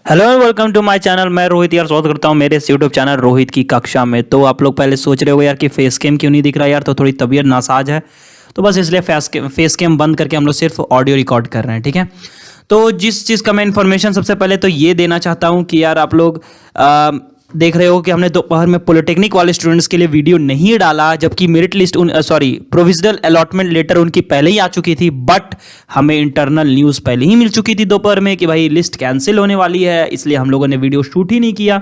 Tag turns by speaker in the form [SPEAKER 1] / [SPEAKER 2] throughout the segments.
[SPEAKER 1] Hello and welcome to my channel. मैं रोहित यार स्वागत करता हूँ मेरे इस यूट्यूब चैनल रोहित की कक्षा में। तो आप लोग पहले सोच रहे हो यार कि फेस कैम क्यों नहीं दिख रहा यार, तो थोड़ी तबीयत नासाज है, तो बस इसलिए फेस कैम बंद करके हम लोग सिर्फ ऑडियो रिकॉर्ड कर रहे हैं, ठीक है। तो जिस चीज़ का मैं इन्फॉर्मेशन सबसे पहले तो ये देना चाहता हूँ कि यार आप लोग देख रहे हो कि हमने दोपहर में पॉलिटेक्निक वाले स्टूडेंट्स के लिए वीडियो नहीं डाला, जबकि merit list provisional allotment letter उनकी पहले ही आ चुकी थी, बट हमें इंटरनल न्यूज़ पहले ही मिल चुकी थी दोपहर में कि भाई लिस्ट कैंसिल होने वाली है, इसलिए हम लोगों ने वीडियो शूट ही नहीं किया।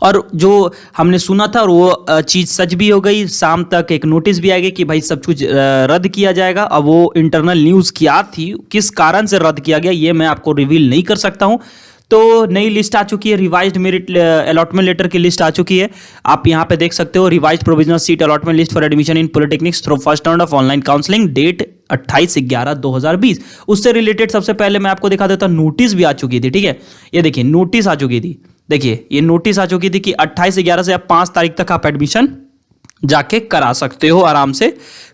[SPEAKER 1] और जो हमने सुना था और वो चीज़ सच भी हो गई। शाम तक एक नोटिस भी आएगी कि भाई सब कुछ रद्द किया जाएगा। अब वो इंटरनल न्यूज़ क्या थी, किस कारण से रद्द किया गया, ये मैं आपको रिवील नहीं कर सकता हूँ। तो नई लिस्ट आ चुकी है, रिवाइज्ड मेरिट अलॉटमेंट लेटर की लिस्ट आ चुकी है। आप यहाँ पे देख सकते हो, revised provisional seat allotment list for admission in polytechnics through first round of online counselling, date 28/11/2020। उससे रिलेटेड सबसे पहले मैं आपको दिखा देता हूँ, नोटिस भी आ चुकी थी, ठीक है। ये देखिए नोटिस आ चुकी थी, देखिए ये नोटिस आ चुकी थी कि 28/11 से आप 5 तारीख तक आप एडमिशन जाके करा सकते हो आराम से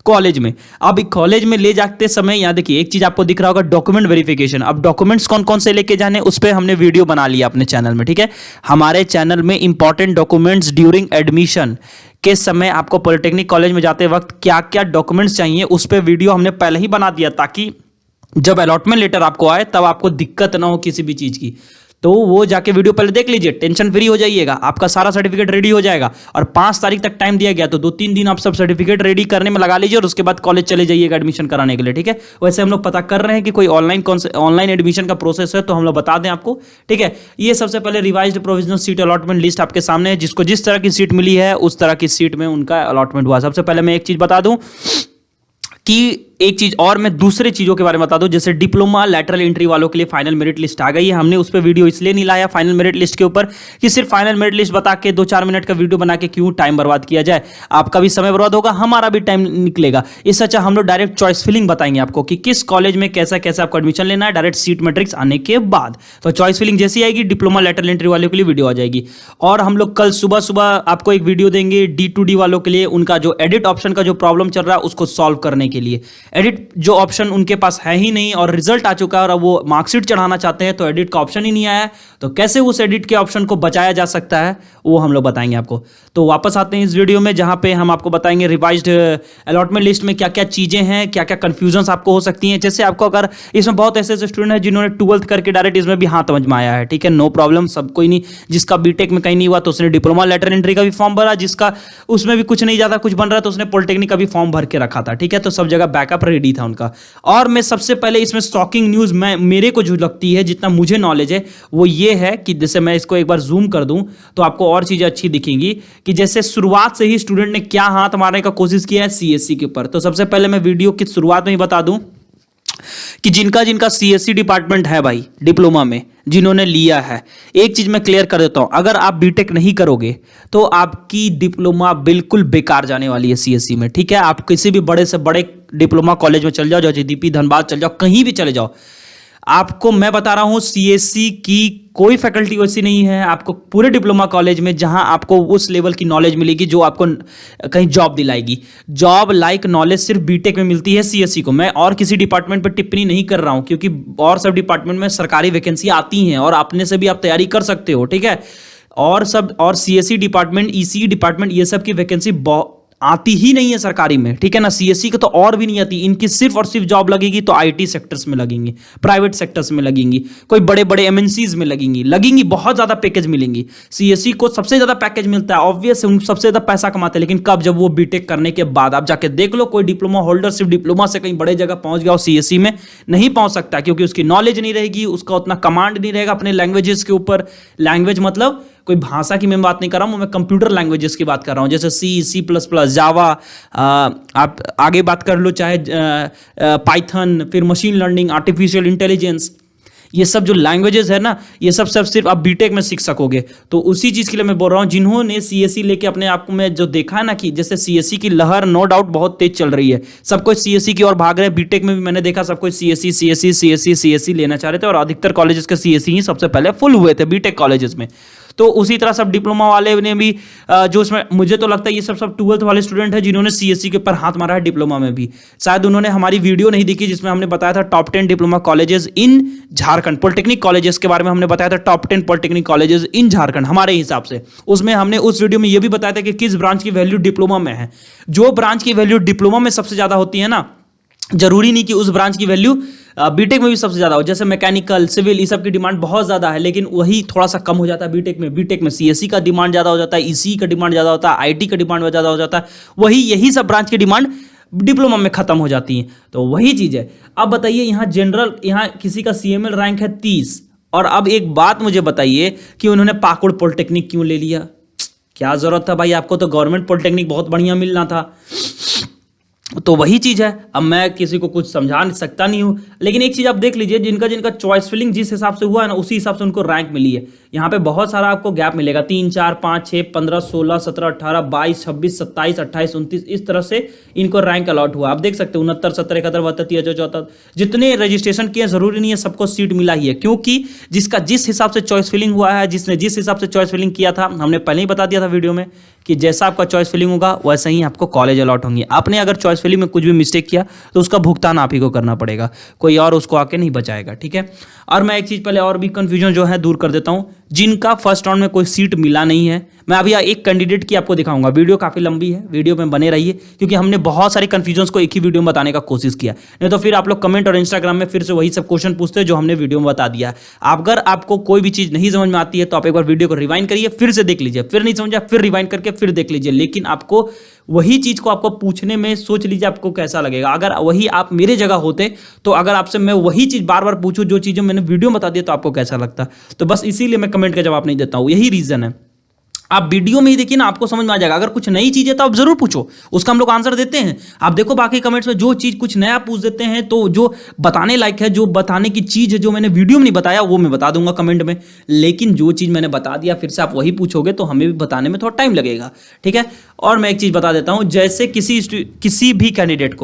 [SPEAKER 1] कॉलेज में। अब कॉलेज में ले जाते समय यहाँ देखिए एक चीज आपको दिख रहा होगा, डॉक्यूमेंट वेरिफिकेशन। अब डॉक्यूमेंट्स कौन कौन से लेके जाने, उस पर हमने वीडियो बना लिया अपने चैनल में, ठीक है। हमारे चैनल में इंपॉर्टेंट डॉक्यूमेंट्स ड्यूरिंग एडमिशन के समय आपको पॉलिटेक्निक कॉलेज में जाते वक्त क्या क्या डॉक्यूमेंट्स चाहिए, उस पर वीडियो हमने पहले ही बना दिया, ताकि जब अलॉटमेंट लेटर आपको आए तब आपको दिक्कत ना हो किसी भी चीज की। तो वो जाके वीडियो पहले देख लीजिए, टेंशन फ्री हो जाइएगा, आपका सारा सर्टिफिकेट रेडी हो जाएगा। और 5 तारीख तक टाइम दिया गया, तो 2-3 दिन आप सब सर्टिफिकेट रेडी करने में लगा लीजिए और उसके बाद कॉलेज चले जाइएगा एडमिशन कराने के लिए, ठीक है। वैसे हम लोग पता कर रहे हैं कि कोई ऑनलाइन एडमिशन का प्रोसेस है, तो हम लोग बता दें आपको, ठीक है। ये सबसे पहले revised provisional seat allotment list आपके सामने है, जिसको जिस तरह की सीट मिली है उस तरह की सीट में उनका अलॉटमेंट हुआ। सबसे पहले मैं एक चीज बता दूं कि एक चीज और मैं दूसरे चीजों के बारे में बता दूं, जैसे डिप्लोमा लैटरल एंट्री वालों के लिए फाइनल मेरिट लिस्ट आ गई है। हमने उस पर वीडियो इसलिए नहीं लाया फाइनल मेरिट लिस्ट के ऊपर कि सिर्फ फाइनल मेरिट लिस्ट बता के 2-4 मिनट का वीडियो बना के क्यों टाइम बर्बाद किया जाए। आपका भी समय बर्बाद होगा, हमारा भी टाइम निकलेगा। इससे अच्छा हम लोग डायरेक्ट चॉइस फिलिंग बताएंगे आपको कि किस कॉलेज में कैसा कैसा आपको एडमिशन लेना है, डायरेक्ट सीट मैट्रिक्स आने के बाद। तो चॉइस फिलिंग जैसी आएगी, डिप्लोमा लैटरल एंट्री वालों के लिए वीडियो आ जाएगी। और हम लोग कल सुबह सुबह आपको एक वीडियो देंगे D2D वालों के लिए, उनका जो एडिट ऑप्शन का जो प्रॉब्लम चल रहा है उसको सॉल्व करने के लिए। एडिट जो ऑप्शन उनके पास है ही नहीं और रिजल्ट आ चुका है और अब वो मार्कशीट चढ़ाना चाहते हैं, तो एडिट का ऑप्शन ही नहीं आया है, तो कैसे उस एडिट के ऑप्शन को बचाया जा सकता है वो हम लोग बताएंगे आपको। तो वापस आते हैं इस वीडियो में, जहां पे हम आपको बताएंगे रिवाइज्ड अलॉटमेंट लिस्ट में क्या क्या चीजें हैं, क्या क्या कंफ्यूजन आपको हो सकती हैं। जैसे आपको अगर इसमें बहुत ऐसे स्टूडेंट हैं जिन्होंने 12th करके डायरेक्ट इसमें भी हाथ समझ में आया है, ठीक है, नो प्रॉब्लम, सब कोई नहीं। जिसका बीटेक में कहीं नहीं हुआ तो उसने डिप्लोमा लैटरल एंट्री का भी फॉर्म भरा, जिसका उसमें भी कुछ नहीं ज्यादा कुछ बन रहा तो उसने पॉलिटेक्निक का भी फॉर्म भर के रखा था, ठीक है। तो सब जगह बैकअप रेडी था उनका। और मैं सबसे पहले इसमें शॉकिंग न्यूज़ मेरे को जो लगती है, जितना मुझे नॉलेज है, वो ये है कि जैसे मैं इसको एक बार जूम कर दूं तो आपको और चीज़ें अच्छी दिखेंगी कि जैसे शुरुआत से ही स्टूडेंट ने क्या हाथ मारने का कोशिश किया है CSC के ऊपर। तो सबसे पहले मैं वीडियो की शुरुआत में ही बता दूं कि जिनका जिनका CSC डिपार्टमेंट है भाई डिप्लोमा में, जिन्होंने लिया है, एक चीज मैं क्लियर कर देता हूं, अगर आप बीटेक नहीं करोगे तो आपकी डिप्लोमा बिल्कुल बेकार जाने वाली है CSC में, ठीक है। आप किसी भी बड़े से बड़े डिप्लोमा कॉलेज में चल जाओ, जो JDP धनबाद चल जाओ, कहीं भी चले जाओ, आपको मैं बता रहा हूं CSC की कोई फैकल्टी वैसी नहीं है आपको पूरे डिप्लोमा कॉलेज में जहां आपको उस लेवल की नॉलेज मिलेगी जो आपको कहीं जॉब दिलाएगी। जॉब लाइक नॉलेज सिर्फ बीटेक में मिलती है CSC को। मैं और किसी डिपार्टमेंट पर टिप्पणी नहीं कर रहा हूं, क्योंकि और सब डिपार्टमेंट में सरकारी वैकेंसी आती हैं और अपने से भी आप तैयारी कर सकते हो, ठीक है। और CSC डिपार्टमेंट, ECE डिपार्टमेंट, ये सब की वैकेंसी आती ही नहीं है सरकारी में, ठीक है ना। CSC की तो और भी नहीं आती, इनकी सिर्फ और सिर्फ जॉब लगेगी तो IT सेक्टर्स में लगेंगी, प्राइवेट सेक्टर्स में लगेंगी, कोई बड़े बड़े MNCs में लगेंगी, बहुत ज्यादा पैकेज मिलेंगी। CSC को सबसे ज्यादा पैकेज मिलता है, ऑब्वियस है, सबसे ज्यादा पैसा कमाते हैं, लेकिन कब, जब वो बीटेक करने के बाद। आप जाके देख लो, कोई डिप्लोमा होल्डर सिर्फ डिप्लोमा से कहीं बड़े जगह पहुंच गया और CSC में नहीं पहुंच सकता, क्योंकि उसकी नॉलेज नहीं रहेगी, उसका उतना कमांड नहीं रहेगा अपने लैंग्वेजेस के ऊपर। लैंग्वेज मतलब कोई भाषा की मैं बात नहीं कर रहा हूं, मैं कंप्यूटर लैंग्वेजेस की बात कर रहा हूं, जैसे C++, जावा, आप आगे बात कर लो, चाहे पाइथन, फिर मशीन लर्निंग, आर्टिफिशियल इंटेलिजेंस, ये सब जो लैंग्वेजेस है ना, ये सब सिर्फ आप बीटेक में सीख सकोगे। तो उसी चीज़ के लिए मैं बोल रहा हूँ, जिन्होंने CSC लेके अपने आप में जो देखा है ना कि जैसे CSC की लहर नो डाउट बहुत तेज चल रही है, सब कोई CSC की ओर भाग रहे हैं। बीटेक में भी मैंने देखा सब कोई CSC लेना चाह रहे थे और अधिकतर कॉलेजेस के CSC ही सबसे पहले फुल हुए थे बीटेक कॉलेजेस में। तो उसी तरह सब डिप्लोमा वाले ने भी जो इसमें मुझे तो लगता है ये सब 12th वाले स्टूडेंट है जिन्होंने सीएससी के ऊपर हाथ मारा है डिप्लोमा में भी। शायद उन्होंने हमारी वीडियो नहीं देखी जिसमें हमने बताया था top 10 diploma colleges in Jharkhand, polytechnic colleges के बारे में हमने बताया था top 10 polytechnic colleges in Jharkhand हमारे हिसाब से। उसमें हमने उस वीडियो में यह भी बताया था कि किस ब्रांच की वैल्यू डिप्लोमा में है। जो ब्रांच की वैल्यू डिप्लोमा में सबसे ज्यादा होती है ना, जरूरी नहीं कि उस ब्रांच की वैल्यू बीटेक में भी सबसे ज्यादा हो। जैसे मैकेनिकल, सिविल, ये सब की डिमांड बहुत ज्यादा है, लेकिन वही थोड़ा सा कम हो जाता है बीटेक में सीएससी का डिमांड ज्यादा हो जाता है, ईसी का डिमांड ज्यादा होता है, आईटी का डिमांड ज्यादा हो जाता है। वही यही सब ब्रांच की डिमांड डिप्लोमा में खत्म हो जाती है। तो वही चीज है। अब बताइए यहाँ जनरल, यहाँ किसी का सीएमएल रैंक है 30, और अब एक बात मुझे बताइए कि उन्होंने पाकुड़ पॉलिटेक्निक क्यों ले लिया? क्या जरूरत था भाई? आपको तो गवर्नमेंट पॉलिटेक्निक बहुत बढ़िया मिलना था। तो वही चीज है। अब मैं किसी को कुछ समझा नहीं सकता नहीं हूं, लेकिन एक चीज आप देख लीजिए, जिनका जिनका चॉइस फिलिंग जिस हिसाब से हुआ है ना, उसी हिसाब से उनको रैंक मिली है। यहाँ पे बहुत सारा आपको गैप मिलेगा, 3, 4, 5, 6, 15, 16, 17, 18, 22, 26, 27, 28, 29, इस तरह से इनको रैंक अलॉट हुआ। आप देख सकते हो 69, 70, 71, 72, 73, 74 जितने रजिस्ट्रेशन किए, जरूरी नहीं है सबको सीट मिला ही है, क्योंकि जिसका जिस हिसाब से चॉइस फिलिंग हुआ है, जिसने जिस हिसाब से चॉइस फिलिंग किया था, हमने पहले ही बता दिया था वीडियो में कि जैसा आपका चॉइस फिलिंग होगा वैसे ही आपको कॉलेज अलॉट होंगे। आपने अगर चॉइस फिलिंग में कुछ भी मिस्टेक किया तो उसका भुगतान आप ही को करना पड़ेगा, कोई और उसको आके नहीं बचाएगा, ठीक है। और मैं एक चीज पहले और भी कंफ्यूजन जो है दूर कर देता हूं, जिनका फर्स्ट राउंड में कोई सीट मिला नहीं है, मैं अभी एक कैंडिडेट की आपको दिखाऊंगा। वीडियो काफी लंबी है, वीडियो में बने रहिए, क्योंकि हमने बहुत सारे कंफ्यूजन को एक ही वीडियो में बताने का कोशिश किया, नहीं तो फिर आप लोग कमेंट और इंस्टाग्राम में फिर से वही सब क्वेश्चन पूछते हैं जो हमने वीडियो में बता दिया। अगर आपको कोई भी चीज नहीं समझ में आती है तो आप एक बार वीडियो को रिवाइंड करिए, फिर से देख लीजिए, फिर नहीं समझा फिर रिवाइंड करके फिर देख लीजिए, लेकिन आपको वही चीज को आपको पूछने में सोच लीजिए आपको कैसा लगेगा। अगर वही आप मेरे जगह होते तो अगर आपसे मैं वही चीज बार बार पूछूं जो चीजें मैंने वीडियो में बता दिया तो आपको कैसा लगता? तो बस इसीलिए मैं कमेंट का जवाब नहीं देता हूं, यही रीजन है। आप वीडियो में ही देखिए ना, आपको समझ में आ जाएगा। अगर कुछ नई चीज है तो आप जरूर पूछो, उसका हम लोग आंसर देते हैं। आप देखो बाकी कमेंट्स में जो चीज कुछ नया पूछ देते हैं, तो जो बताने लायक है, जो बताने की चीज है, जो मैंने वीडियो में नहीं बताया वो मैं बता दूंगा कमेंट में, लेकिन जो चीज मैंने बता दिया फिर से आप वही पूछोगे तो हमें भी बताने में थोड़ा टाइम लगेगा, ठीक है। और मैं एक चीज बता देता हूं, जैसे किसी भी कैंडिडेट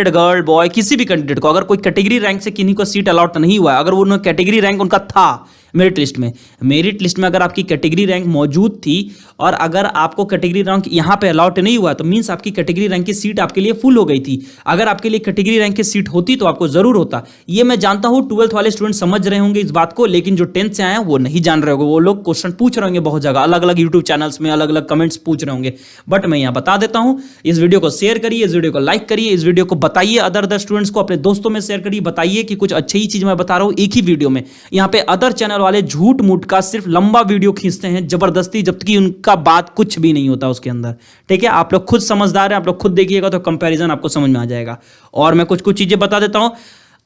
[SPEAKER 1] गर्ल बॉय किसी भी कैंडिडेट को अगर कोई कैटेगरी रैंक से किन्हीं को सीट अलॉट नहीं हुआ है, अगर वो कैटेगरी रैंक उनका था मेरिट लिस्ट में अगर आपकी कैटेगरी रैंक मौजूद थी और अगर आपको कैटेगरी रैंक यहां पे अलॉट नहीं हुआ तो मींस आपकी कैटेगरी रैंक की सीट आपके लिए फुल हो गई थी। अगर आपके लिए कैटेगरी रैंक की सीट होती तो आपको जरूर होता। ये मैं जानता हूं 12th वाले स्टूडेंट समझ रहे होंगे इस बात को, लेकिन जो 10th से आए हैं वो नहीं जान रहे होंगे। वो लोग क्वेश्चन पूछ रहे होंगे बहुत जगह, अलग अलग यूट्यूब चैनल्स में अलग अलग कमेंट्स पूछ रहे होंगे, बट मैं यहां बता देता हूं। इस वीडियो को शेयर करिए, इस वीडियो को लाइक करिए, इस वीडियो को बताइए अदर स्टूडेंट्स को, अपने दोस्तों में शेयर करिए, बताइए कि कुछ अच्छी ही चीज मैं बता रहा हूं एक ही वीडियो में। यहां पे अदर चैनल वाले झूठ मूठ का सिर्फ लंबा वीडियो खींचते हैं जबरदस्ती, जबकि उनका बात कुछ भी नहीं होता उसके अंदर, ठीक है। आप लोग खुद समझदार हैं, आप लोग खुद देखिएगा तो कंपैरिजन आपको समझ में आ जाएगा। और मैं कुछ कुछ चीजें बता देता हूं।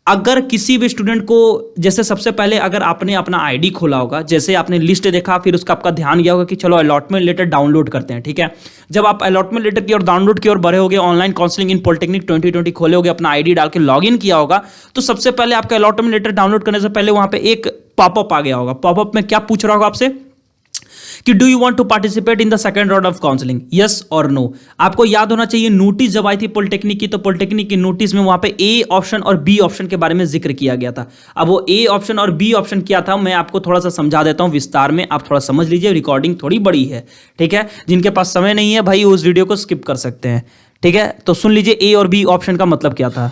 [SPEAKER 1] अगर किसी भी स्टूडेंट को, जैसे सबसे पहले अगर आपने अपना आईडी खोला होगा, जैसे आपने लिस्ट देखा, फिर उसका आपका ध्यान गया होगा कि चलो अलॉटमेंट लेटर डाउनलोड करते हैं, ठीक है। जब आप अलॉटमेंट लेटर की और डाउनलोड की ओर बढ़े होगे, ऑनलाइन काउंसलिंग इन पॉलिटेक्निक 2020 खोले होगे, अपना आईडी डाल के लॉग इन किया होगा, तो सबसे पहले आपका अलॉटमेंट लेटर डाउनलोड करने से पहले वहां पे एक पॉपअप आ गया होगा। पॉपअप में क्या पूछ रहा होगा आपसे कि do you want to participate in the second round of counselling, yes और नो। आपको याद होना चाहिए नोटिस जब आई थी पॉलिटेक्निक की, तो पॉलिटेक्निक की नोटिस में वहां पे ए ऑप्शन और बी ऑप्शन के बारे में जिक्र किया गया था। अब वो ए ऑप्शन और बी ऑप्शन क्या था मैं आपको थोड़ा सा समझा देता हूं विस्तार में, आप थोड़ा समझ लीजिए। रिकॉर्डिंग थोड़ी बड़ी है, ठीक है। जिनके पास समय नहीं है भाई उस वीडियो को स्किप कर सकते हैं, ठीक है। तो सुन लीजिए ए और बी ऑप्शन का मतलब क्या था।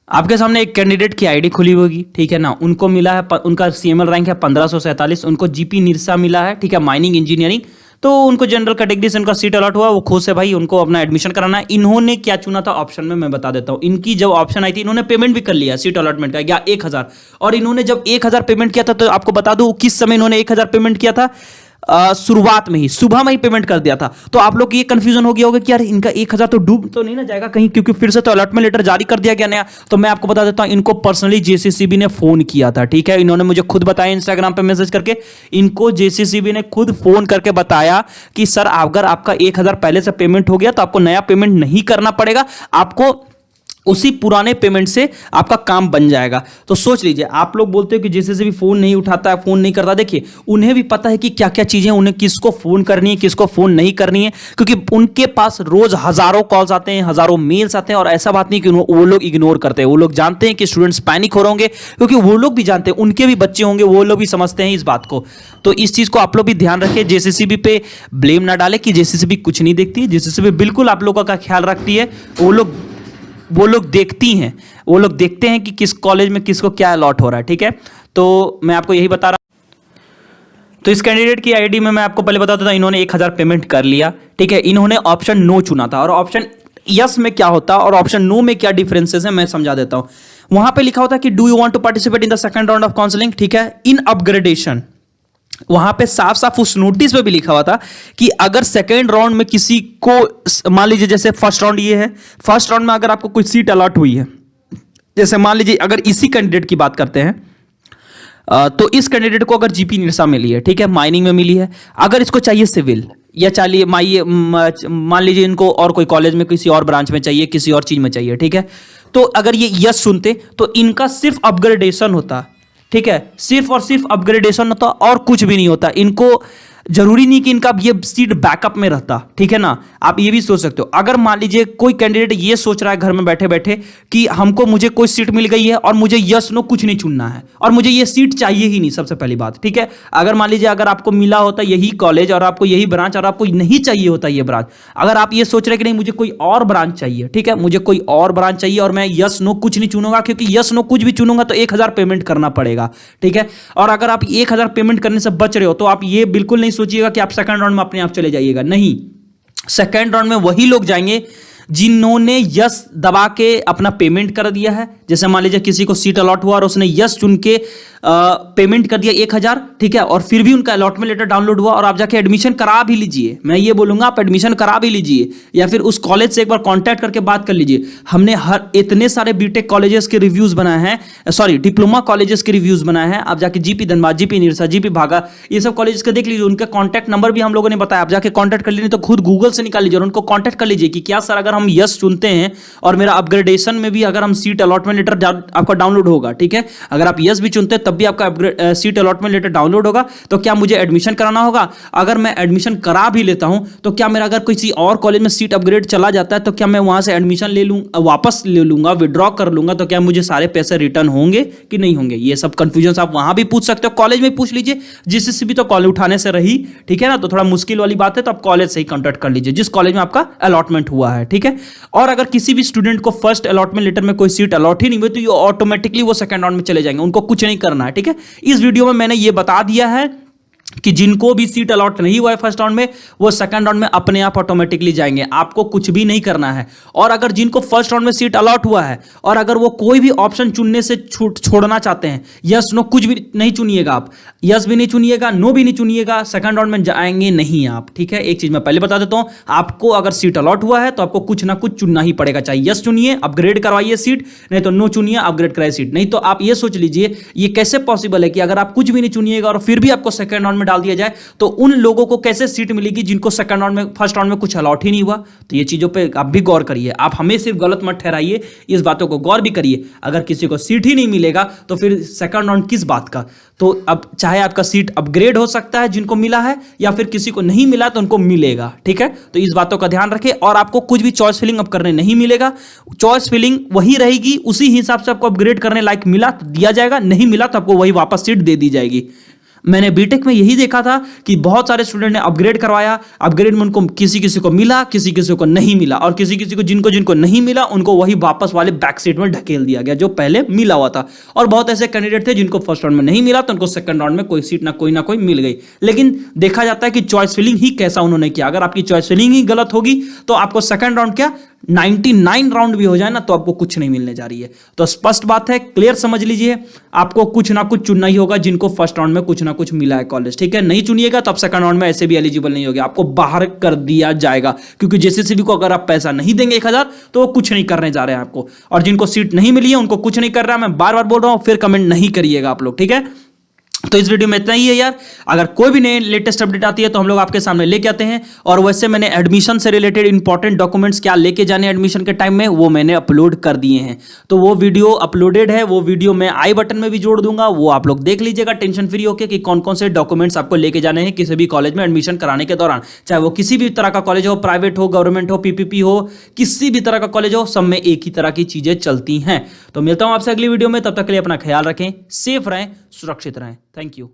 [SPEAKER 1] आपके सामने एक कैंडिडेट की आईडी खुली होगी, ठीक है ना। उनको मिला है, उनका सीएमएल रैंक है 1547, उनको जीपी निरसा मिला है, ठीक है, माइनिंग इंजीनियरिंग। तो उनको जनरल कैटेगरी से उनका सीट अलॉट हुआ, वो खुद से भाई उनको अपना एडमिशन कराना है। इन्होंने क्या चुना था ऑप्शन में मैं बता देता हूं। इनकी जब ऑप्शन आई थी इन्होंने पेमेंट भी कर लिया सीट अलॉटमेंट का, या 1000। और इन्होंने जब 1000 पेमेंट किया था, तो आपको बता दूं किस समय इन्होंने 1000 पेमेंट किया था, शुरुआत में ही सुबह में ही पेमेंट कर दिया था। तो आप लोग ये कंफ्यूजन हो गया होगा कि यार इनका 1000 तो डूब तो नहीं ना जाएगा कहीं, क्योंकि फिर से तो अलॉटमेंट लेटर जारी कर दिया गया नया। तो मैं आपको बता देता हूं, इनको पर्सनली जेसीसीबी ने फोन किया था, ठीक है। इन्होंने मुझे खुद बताया इंस्टाग्राम पे मैसेज करके, इनको जेसीसीबी ने खुद फोन करके बताया कि सर अगर आपका 1000 पहले से पेमेंट हो गया तो आपको नया पेमेंट नहीं करना पड़ेगा, आपको उसी पुराने पेमेंट से आपका काम बन जाएगा। तो सोच लीजिए, आप लोग बोलते हो कि जैसे भी फोन नहीं उठाता है, फोन नहीं करता, देखिए उन्हें भी पता है कि क्या क्या चीजें उन्हें किसको फोन करनी है, किसको फोन नहीं करनी है, क्योंकि उनके पास रोज हजारों कॉल्स आते हैं, हजारों मेल्स आते हैं। और ऐसा बात नहीं कि वो लोग इग्नोर करते हैं, वो लोग जानते हैं कि स्टूडेंट्स पैनिक हो रहे होंगे, क्योंकि वो लोग भी जानते हैं, उनके भी बच्चे होंगे, वो लोग भी समझते हैं इस बात को। तो इस चीज को आप लोग भी ध्यान रखें, जेसीसीबी पे ब्लेम ना डालें कि जेसीसीबी कुछ नहीं देखती है। जेसीसीबी बिल्कुल आप लोगों का ख्याल रखती है। वो लोग देखती हैं, वो लोग देखते हैं कि किस कॉलेज में किसको क्या अलॉट हो रहा है, ठीक है। तो मैं आपको यही बता रहा हूं। तो इस कैंडिडेट की आईडी में मैं आपको पहले बताता था, इन्होंने 1000 पेमेंट कर लिया, ठीक है। इन्होंने ऑप्शन नो चुना था, और ऑप्शन यस में क्या होता है और ऑप्शन नो में क्या डिफरेंसेस है मैं समझा देता हूं। वहां पे लिखा होता है कि do you want to participate in the second round of counselling, ठीक है, इन अपग्रेडेशन। वहां पे साफ साफ उस नोटिस पे भी लिखा हुआ था कि अगर सेकेंड राउंड में किसी को, मान लीजिए जैसे फर्स्ट राउंड ये है, फर्स्ट राउंड में अगर आपको कोई सीट अलॉट हुई है, जैसे मान लीजिए अगर इसी कैंडिडेट की बात करते हैं, तो इस कैंडिडेट को अगर जीपी निरसा मिली है, ठीक है, माइनिंग में मिली है, अगर इसको चाहिए सिविल या चाहिए मान लीजिए इनको और कोई कॉलेज में किसी और ब्रांच में चाहिए, किसी और चीज में चाहिए, ठीक है, तो अगर ये यस सुनते तो इनका सिर्फ अपग्रेडेशन होता, ठीक है, सिर्फ और सिर्फ अपग्रेडेशन होता और कुछ भी नहीं होता। इनको जरूरी नहीं कि इनका ये सीट बैकअप में रहता, ठीक है ना। आप ये भी सोच सकते हो, अगर मान लीजिए कोई कैंडिडेट ये सोच रहा है घर में बैठे बैठे कि मुझे कोई सीट मिल गई है और मुझे यस नो कुछ नहीं चुनना है और मुझे ये सीट चाहिए ही नहीं, सबसे पहली बात, ठीक है। अगर मान लीजिए अगर आपको मिला होता यही कॉलेज और आपको यही ब्रांच और आपको नहीं चाहिए होता ये ब्रांच, अगर आप ये सोच रहे कि नहीं मुझे कोई और ब्रांच चाहिए, ठीक है, मुझे कोई और ब्रांच चाहिए और मैं यस नो कुछ नहीं चुनूंगा, क्योंकि यस नो कुछ भी चुनूंगा तो 1000 पेमेंट करना पड़ेगा, ठीक है। और अगर आप 1000 पेमेंट करने से बच रहे हो तो आप ये बिल्कुल नहीं सोचिएगा कि आप सेकंड राउंड में अपने आप चले जाइएगा, नहीं। सेकंड राउंड में वही लोग जाएंगे जिन्होंने यस दबा के अपना पेमेंट कर दिया है। जैसे मान लीजिए किसी को सीट अलॉट हुआ और उसने यस चुन के पेमेंट कर दिया 1000, ठीक है, और फिर भी उनका अलॉटमेंट लेटर डाउनलोड हुआ और आप जाके एडमिशन करा भी लीजिए। मैं ये बोलूंगा आप एडमिशन करा भी लीजिए, या फिर उस कॉलेज से एक बार कांटेक्ट करके बात कर लीजिए। हमने इतने सारे बीटेक कॉलेजेस के रिव्यूज बनाए हैं, सॉरी डिप्लोमा कॉलेजेस के रिव्यूज बनाए हैं। आप जाके GP Dhanbad, GP Nirsa, GP भागा, ये सब कॉलेज के देख लीजिए, उनके कॉन्टैक्ट नंबर भी हम लोगों ने बताया। आप जाके कॉन्टैक्ट कर लीजिए, तो खुद गूगल से निकाल लीजिए और उनको कॉन्टैक्ट कर लीजिए कि क्या सर अगर हम यस चुनते हैं और मेरा अपग्रेडेशन में भी अगर हम सीट अलॉटमेंट लेटर आपका डाउनलोड होगा, ठीक है, अगर आप यस भी चुनते हैं तब भी आपका सीट अलॉटमेंट लेटर डाउनलोड होगा, तो क्या मुझे एडमिशन कराना होगा? अगर मैं एडमिशन करा भी लेता हूं तो क्या मेरा अगर किसी और कॉलेज में सीट अपग्रेड चला जाता है तो क्या मैं वहां से एडमिशन ले लूं, वापस ले लूंगा, विड्रॉ कर लूंगा, तो क्या मुझे सारे पैसे रिटर्न होंगे कि नहीं होंगे? ये सब कंफ्यूजन आप वहां भी पूछ सकते हो, कॉलेज में पूछ लीजिए। जिससे भी तो कॉलेज उठाने से रही, ठीक है ना, तो थोड़ा मुश्किल वाली बात है, तो आप कॉलेज से ही कॉन्टैक्ट कर लीजिए जिस कॉलेज में आपका अलॉटमेंट हुआ है, ठीक है। और अगर किसी भी स्टूडेंट को फर्स्ट अलॉटमेंट लेटर में कोई सीट अलॉट ही नहीं हुई तो ये ऑटोमेटिकली वो सेकंड राउंड में चले जाएंगे, उनको कुछ नहीं करना है, ठीक है। इस वीडियो में मैंने ये बता दिया है कि जिनको भी सीट अलॉट नहीं हुआ है फर्स्ट राउंड में, वो सेकंड राउंड में अपने आप ऑटोमेटिकली जाएंगे, आपको कुछ भी नहीं करना है। और अगर जिनको फर्स्ट राउंड में सीट अलॉट हुआ है और अगर वो कोई भी ऑप्शन चुनने से छोड़ना चाहते हैं, यस नो कुछ भी नहीं चुनिएगा, आप यस भी नहीं चुनिएगा, नो भी नहीं चुनिएगा, सेकंड राउंड में जाएंगे नहीं आप, ठीक है। एक चीज मैं पहले बता देता हूं, आपको अगर सीट अलॉट हुआ है तो आपको कुछ ना कुछ चुनना ही पड़ेगा, चाहे यस चुनिए अपग्रेड करवाइए सीट, नहीं तो नो चुनिए अपग्रेड कराइए सीट। नहीं तो आप ये सोच लीजिए ये कैसे पॉसिबल है कि अगर आप कुछ भी नहीं चुनिएगा और फिर भी आपको सेकंड राउंड में डाल दिया जाए तो उन लोगों को कैसे सीट मिलेगी जिनको सेकंड राउंड में, फर्स्ट राउंड में कुछ अलॉट ही नहीं हुआ। तो ये चीजों पे आप भी गौर करिए, आप हमें सिर्फ गलत मत ठहराइए, इस बातों को गौर भी करिए। अगर किसी को सीट ही नहीं मिलेगा तो फिर सेकंड राउंड किस बात का? तो अब चाहे आपका सीट अपग्रेड हो सकता है जिनको मिला है, या फिर किसी को नहीं मिला तो उनको मिलेगा, ठीक है। तो इस बातों का ध्यान रखें। और आपको कुछ भी चॉइस फिलिंग अब करने नहीं मिलेगा, चॉइस फिलिंग वही रहेगी, उसी हिसाब से आपको अपग्रेड करने लायक मिला तो दिया जाएगा, नहीं मिला तो आपको वही वापस सीट दे दी जाएगी। मैंने बीटेक में यही देखा था कि बहुत सारे स्टूडेंट ने अपग्रेड करवाया, अपग्रेड में उनको किसी किसी को मिला, किसी किसी को नहीं मिला, और किसी किसी को जिनको जिनको नहीं मिला उनको वही वापस वाले बैक सीट में ढकेल दिया गया जो पहले मिला हुआ था। और बहुत ऐसे कैंडिडेट थे जिनको फर्स्ट राउंड में नहीं मिला तो उनको सेकंड राउंड में कोई सीट ना कोई मिल गई। लेकिन देखा जाता है कि चॉइस फिलिंग ही कैसा उन्होंने किया। अगर आपकी चॉइस फिलिंग ही गलत होगी तो आपको सेकंड राउंड क्या 99 राउंड भी हो जाए ना तो आपको कुछ नहीं मिलने जा रही है। तो स्पष्ट बात है, क्लियर समझ लीजिए, आपको कुछ ना कुछ चुनना ही होगा जिनको फर्स्ट राउंड में कुछ ना कुछ मिला है कॉलेज, ठीक है। नहीं चुनिएगा तो आप सेकंड राउंड में ऐसे भी एलिजिबल नहीं होगे, आपको बाहर कर दिया जाएगा, क्योंकि जेसीसीबी को अगर आप पैसा नहीं देंगे 1000 तो वो कुछ नहीं करने जा रहे हैं आपको। और जिनको सीट नहीं मिली है उनको कुछ नहीं कर रहा है, मैं बार बार बोल रहा हूं, फिर कमेंट नहीं करिएगा आप लोग, ठीक है। तो इस वीडियो में इतना ही है यार। अगर कोई भी नई लेटेस्ट अपडेट आती है तो हम लोग आपके सामने लेके आते हैं। और वैसे मैंने एडमिशन से रिलेटेड इंपॉर्टेंट डॉक्यूमेंट्स क्या लेके जाने एडमिशन के टाइम में, वो मैंने अपलोड कर दिए हैं। तो वो वीडियो अपलोडेड है, वो वीडियो मैं आई बटन में भी जोड़ दूंगा, वो आप लोग देख लीजिएगा टेंशन फ्री होकर कि कौन कौन से डॉक्यूमेंट्स आपको लेके जाने हैं किसी भी कॉलेज में एडमिशन कराने के दौरान। चाहे वो किसी भी तरह का कॉलेज हो, प्राइवेट हो, गवर्नमेंट हो, पीपीपी हो, किसी भी तरह का कॉलेज हो, सब में एक ही तरह की चीजें चलती हैं। तो मिलता हूं आपसे अगली वीडियो में, तब तक के लिए अपना ख्याल रखें, सेफ रहें, सुरक्षित रहें। Thank you.